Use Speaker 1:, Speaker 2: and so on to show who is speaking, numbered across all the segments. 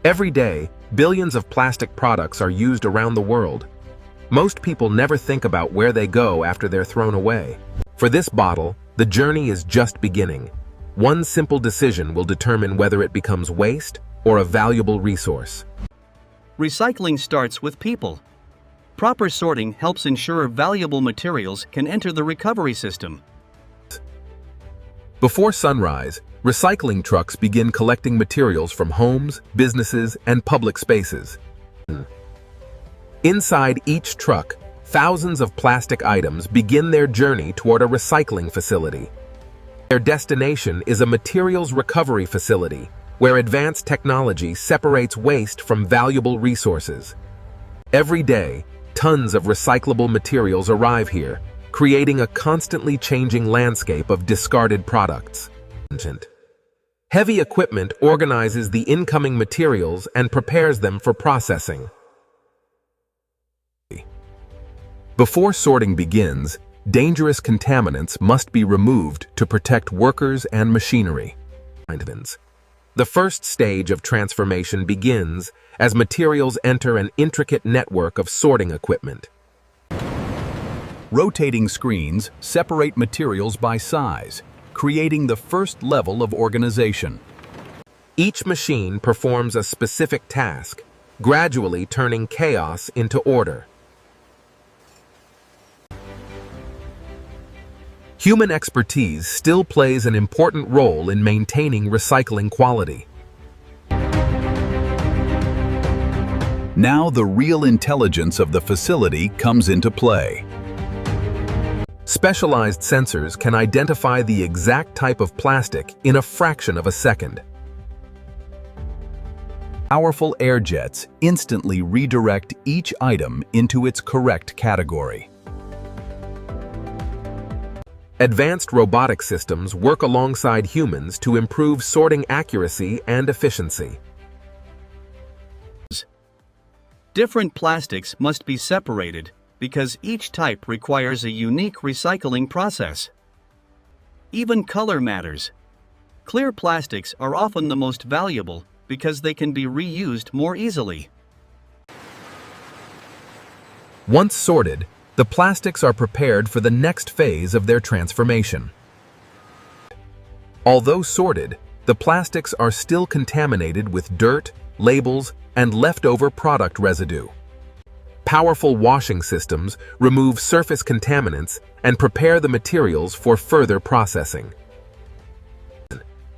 Speaker 1: Every day, billions of plastic products are used around the world. Most people never think about where they go after they're thrown away. For this bottle, the journey is just beginning. One simple decision will determine whether it becomes waste or a valuable resource.
Speaker 2: Recycling starts with people. Proper sorting helps ensure valuable materials can enter the recovery system.
Speaker 1: Before sunrise, recycling trucks begin collecting materials from homes, businesses, and public spaces. Inside each truck, thousands of plastic items begin their journey toward a recycling facility. Their destination is a materials recovery facility, where advanced technology separates waste from valuable resources. Every day, tons of recyclable materials arrive here, creating a constantly changing landscape of discarded products. Heavy equipment organizes the incoming materials and prepares them for processing. Before sorting begins, dangerous contaminants must be removed to protect workers and machinery. The first stage of transformation begins as materials enter an intricate network of sorting equipment.
Speaker 3: Rotating screens separate materials by size, creating the first level of organization.
Speaker 1: Each machine performs a specific task, gradually turning chaos into order. Human expertise still plays an important role in maintaining recycling quality.
Speaker 3: Now the real intelligence of the facility comes into play.
Speaker 1: Specialized sensors can identify the exact type of plastic in a fraction of a second.
Speaker 3: Powerful air jets instantly redirect each item into its correct category.
Speaker 1: Advanced robotic systems work alongside humans to improve sorting accuracy and efficiency.
Speaker 2: Different plastics must be separated because each type requires a unique recycling process. Even color matters. Clear plastics are often the most valuable because they can be reused more easily.
Speaker 1: Once sorted, the plastics are prepared for the next phase of their transformation. Although sorted, the plastics are still contaminated with dirt, labels, and leftover product residue. Powerful washing systems remove surface contaminants and prepare the materials for further processing.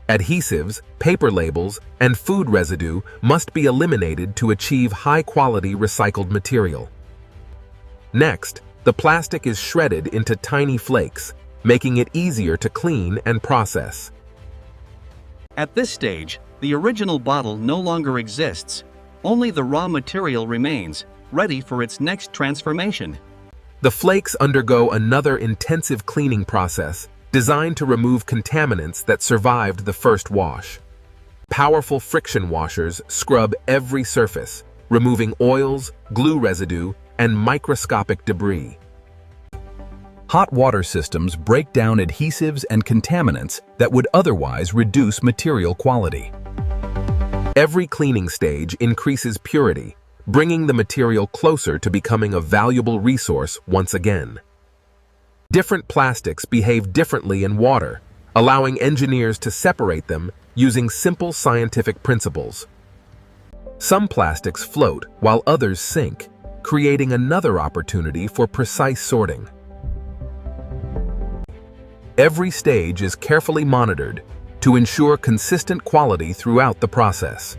Speaker 1: Adhesives, paper labels, and food residue must be eliminated to achieve high-quality recycled material. Next, the plastic is shredded into tiny flakes, making it easier to clean and process.
Speaker 2: At this stage, the original bottle no longer exists. Only the raw material remains, ready for its next transformation.
Speaker 1: The flakes undergo another intensive cleaning process designed to remove contaminants that survived the first wash. Powerful friction washers scrub every surface, removing oils, glue residue, and microscopic debris.
Speaker 3: Hot water systems break down adhesives and contaminants that would otherwise reduce material quality.
Speaker 1: Every cleaning stage increases purity, bringing the material closer to becoming a valuable resource once again. Different plastics behave differently in water, allowing engineers to separate them using simple scientific principles. Some plastics float while others sink, creating another opportunity for precise sorting. Every stage is carefully monitored to ensure consistent quality throughout the process.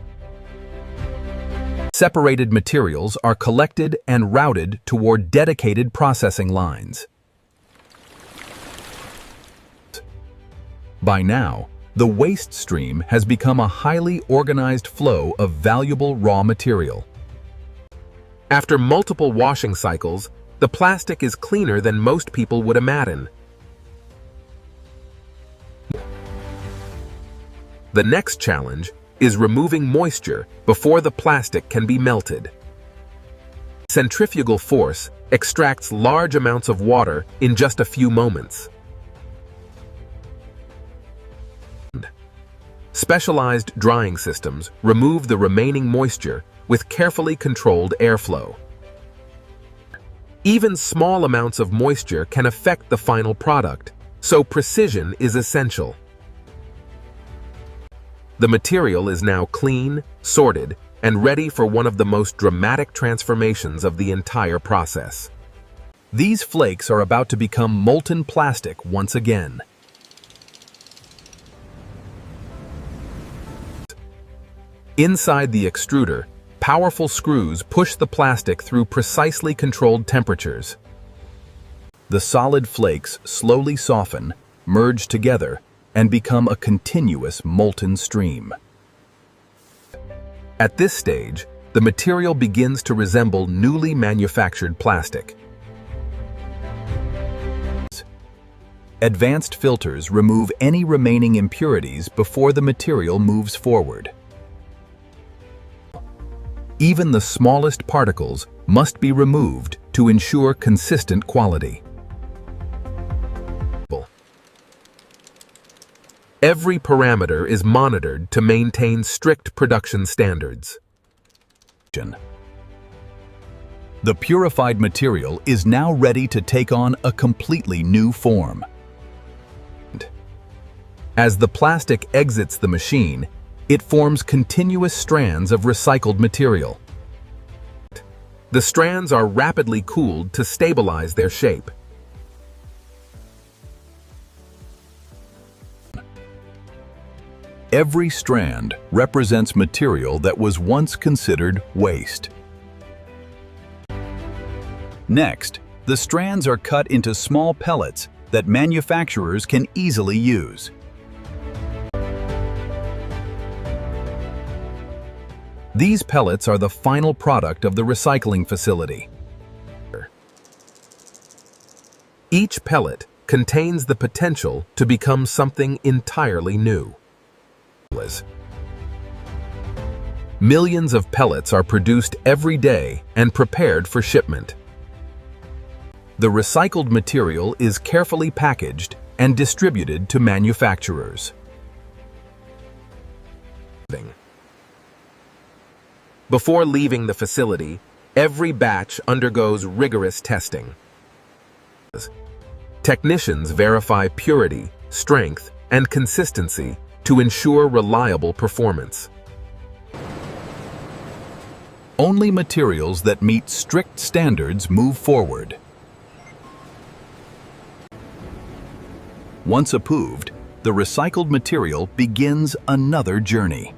Speaker 1: Separated materials are collected and routed toward dedicated processing lines. By now, the waste stream has become a highly organized flow of valuable raw material. After multiple washing cycles, the plastic is cleaner than most people would imagine. The next challenge is removing moisture before the plastic can be melted. Centrifugal force extracts large amounts of water in just a few moments. Specialized drying systems remove the remaining moisture with carefully controlled airflow. Even small amounts of moisture can affect the final product, so precision is essential. The material is now clean, sorted, and ready for one of the most dramatic transformations of the entire process.
Speaker 3: These flakes are about to become molten plastic once again. Inside the extruder, powerful screws push the plastic through precisely controlled temperatures. The solid flakes slowly soften, merge together, and become a continuous molten stream. At this stage, the material begins to resemble newly manufactured plastic. Advanced filters remove any remaining impurities before the material moves forward. Even the smallest particles must be removed to ensure consistent quality. Every parameter is monitored to maintain strict production standards. The purified material is now ready to take on a completely new form. As the plastic exits the machine, it forms continuous strands of recycled material. The strands are rapidly cooled to stabilize their shape. Every strand represents material that was once considered waste. Next, the strands are cut into small pellets that manufacturers can easily use. These pellets are the final product of the recycling facility. Each pellet contains the potential to become something entirely new. Millions of pellets are produced every day and prepared for shipment. The recycled material is carefully packaged and distributed to manufacturers. Before leaving the facility, every batch undergoes rigorous testing. Technicians verify purity, strength, and consistency to ensure reliable performance. Only materials that meet strict standards move forward. Once approved, the recycled material begins another journey.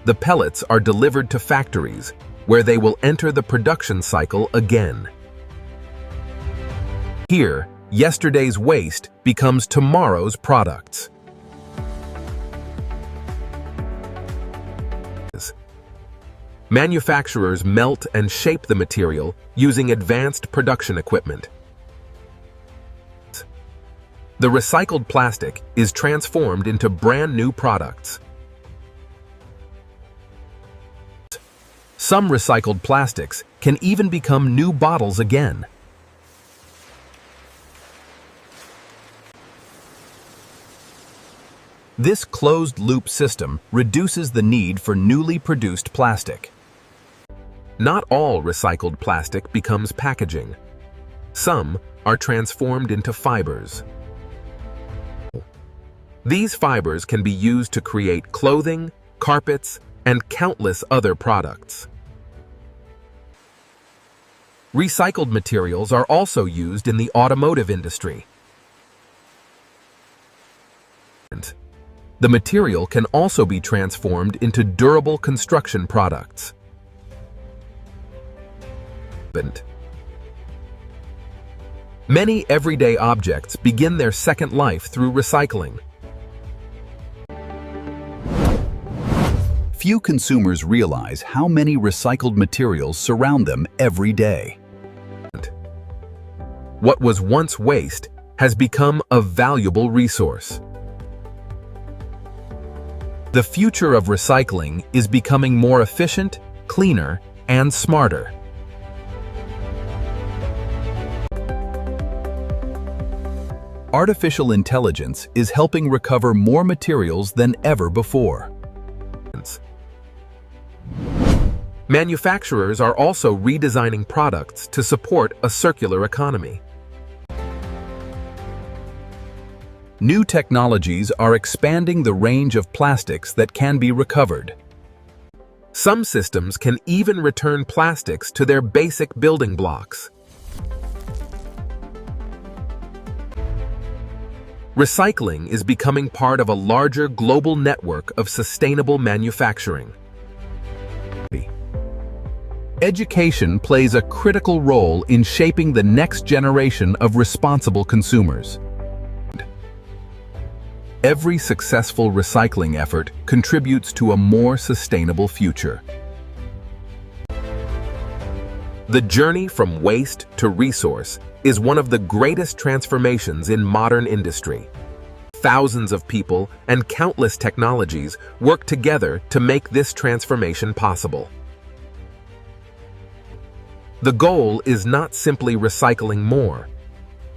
Speaker 3: The pellets are delivered to factories, where they will enter the production cycle again. Here, yesterday's waste becomes tomorrow's products. Manufacturers melt and shape the material using advanced production equipment. The recycled plastic is transformed into brand new products. Some recycled plastics can even become new bottles again. This closed-loop system reduces the need for newly produced plastic. Not all recycled plastic becomes packaging. Some are transformed into fibers. These fibers can be used to create clothing, carpets, and countless other products. Recycled materials are also used in the automotive industry. The material can also be transformed into durable construction products. Many everyday objects begin their second life through recycling. Few consumers realize how many recycled materials surround them every day. What was once waste has become a valuable resource. The future of recycling is becoming more efficient, cleaner, and smarter. Artificial intelligence is helping recover more materials than ever before.
Speaker 1: Manufacturers are also redesigning products to support a circular economy.
Speaker 3: New technologies are expanding the range of plastics that can be recovered.
Speaker 1: Some systems can even return plastics to their basic building blocks. Recycling is becoming part of a larger global network of sustainable manufacturing.
Speaker 3: Education plays a critical role in shaping the next generation of responsible consumers. Every successful recycling effort contributes to a more sustainable future.
Speaker 1: The journey from waste to resource is one of the greatest transformations in modern industry. Thousands of people and countless technologies work together to make this transformation possible. The goal is not simply recycling more.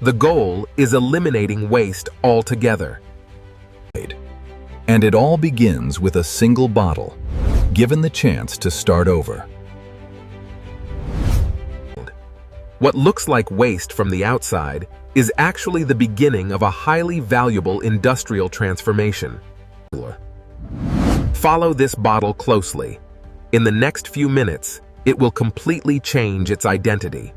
Speaker 1: The goal is eliminating waste altogether.
Speaker 3: And it all begins with a single bottle, given the chance to start over.
Speaker 1: What looks like waste from the outside is actually the beginning of a highly valuable industrial transformation. Follow this bottle closely. In the next few minutes, it will completely change its identity.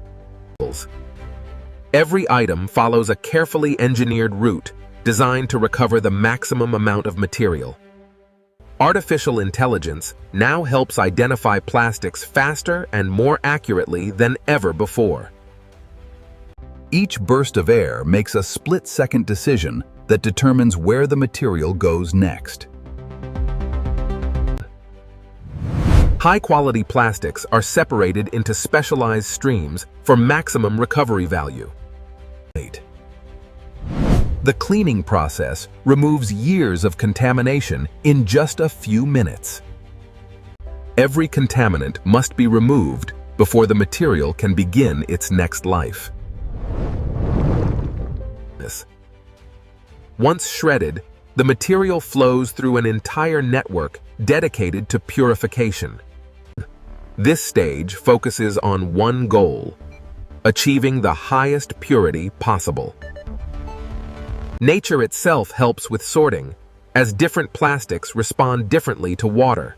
Speaker 1: Every item follows a carefully engineered route designed to recover the maximum amount of material. Artificial intelligence now helps identify plastics faster and more accurately than ever before.
Speaker 3: Each burst of air makes a split-second decision that determines where the material goes next.
Speaker 1: High-quality plastics are separated into specialized streams for maximum recovery value.
Speaker 3: The cleaning process removes years of contamination in just a few minutes. Every contaminant must be removed before the material can begin its next life. Once shredded, the material flows through an entire network dedicated to purification. This stage focuses on one goal: achieving the highest purity possible. Nature itself helps with sorting, as different plastics respond differently to water.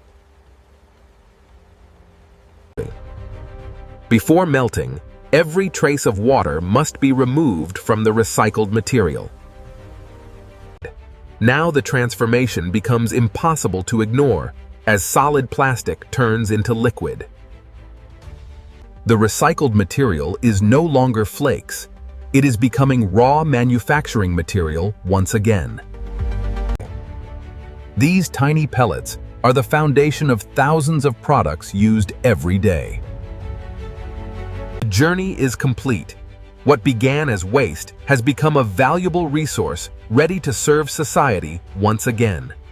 Speaker 3: Before melting, every trace of water must be removed from the recycled material. Now the transformation becomes impossible to ignore, as solid plastic turns into liquid. The recycled material is no longer flakes. It is becoming raw manufacturing material once again. These tiny pellets are the foundation of thousands of products used every day.
Speaker 1: The journey is complete. What began as waste has become a valuable resource ready to serve society once again.